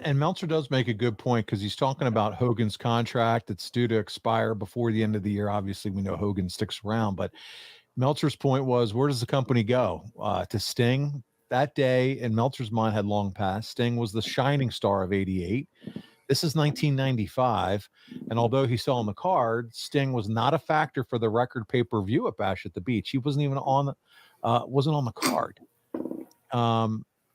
And Meltzer does make a good point because he's talking about Hogan's contract that's due to expire before the end of the year. Obviously, we know Hogan sticks around, but Meltzer's point was, where does the company go? To Sting? That day, in Meltzer's mind, had long passed. Sting was the shining star of '88. This is 1995, and although he saw on the card, Sting was not a factor for the record pay-per-view at Bash at the Beach. He wasn't even wasn't on the card.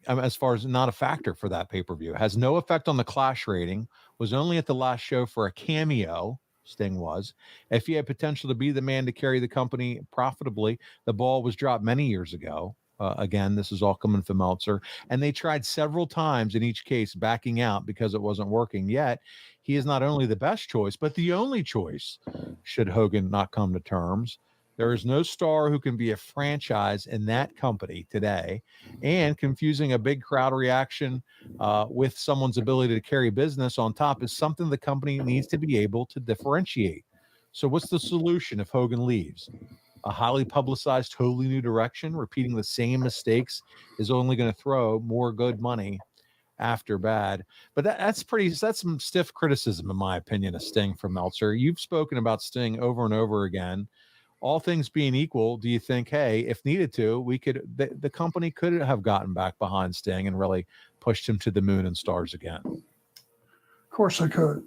As far as not a factor for that pay-per-view, has no effect on the Clash rating. Was only at the last show for a cameo. Sting was. If he had potential to be the man to carry the company profitably, the ball was dropped many years ago. Again, this is all coming from Meltzer. And they tried several times in each case backing out because it wasn't working. Yet, he is not only the best choice, but the only choice should Hogan not come to terms. There is no star who can be a franchise in that company today. And confusing a big crowd reaction with someone's ability to carry business on top is something the company needs to be able to differentiate. So what's the solution if Hogan leaves? A highly publicized, totally new direction, repeating the same mistakes is only going to throw more good money after bad. But that's some stiff criticism, in my opinion, of Sting from Meltzer. You've spoken about Sting over and over again. All things being equal, do you think, hey, if needed to, the company could have gotten back behind Sting and really pushed him to the moon and stars again? Of course they could.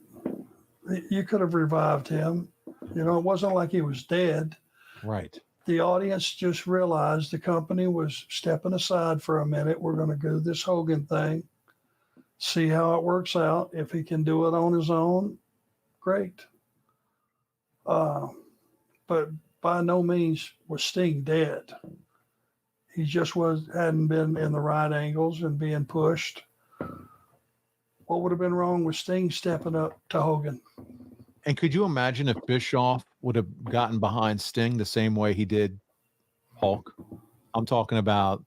You could have revived him. It wasn't like he was dead. Right. The audience just realized the company was stepping aside for a minute. We're going to do this Hogan thing, see how it works out. If he can do it on his own, great. But by no means was Sting dead. He just hadn't been in the right angles and being pushed. What would have been wrong with Sting stepping up to Hogan? And could you imagine if Bischoff would have gotten behind Sting the same way he did Hulk? I'm talking about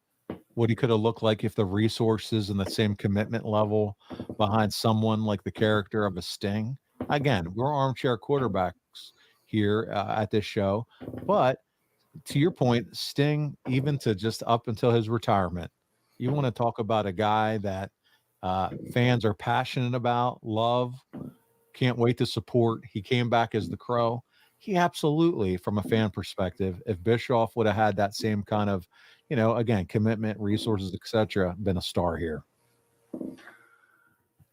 what he could have looked like if the resources and the same commitment level behind someone like the character of a Sting. Again, we're armchair quarterbacks here at this show. But to your point, Sting, even to just up until his retirement, you want to talk about a guy that fans are passionate about, love, can't wait to support. He came back as the Crow. He absolutely, from a fan perspective, if Bischoff would have had that same kind of, again, commitment, resources, etc., been a star here.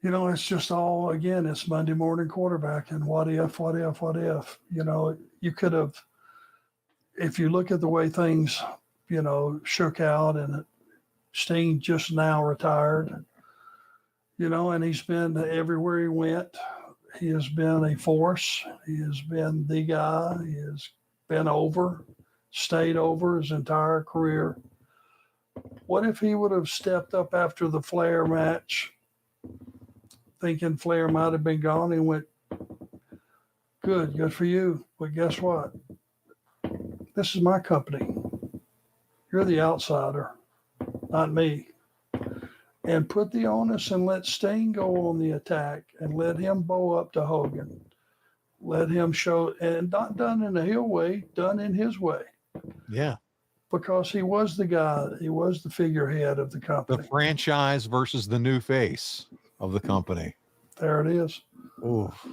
It's just all, again, it's Monday morning quarterback and what if. You could have, if you look at the way things, shook out, and Sting just now retired, and he's been everywhere he went. He has been a force. He has been the guy. He has been stayed over his entire career. What if he would have stepped up after the Flair match, thinking Flair might have been gone, and went, good for you. But guess what? This is my company. You're the outsider, not me. And put the onus and let Sting go on the attack and let him bow up to Hogan. Let him show, and not done in a heel way, done in his way. Yeah. Because he was the guy, he was the figurehead of the company. The franchise versus the new face of the company. There it is. Oof.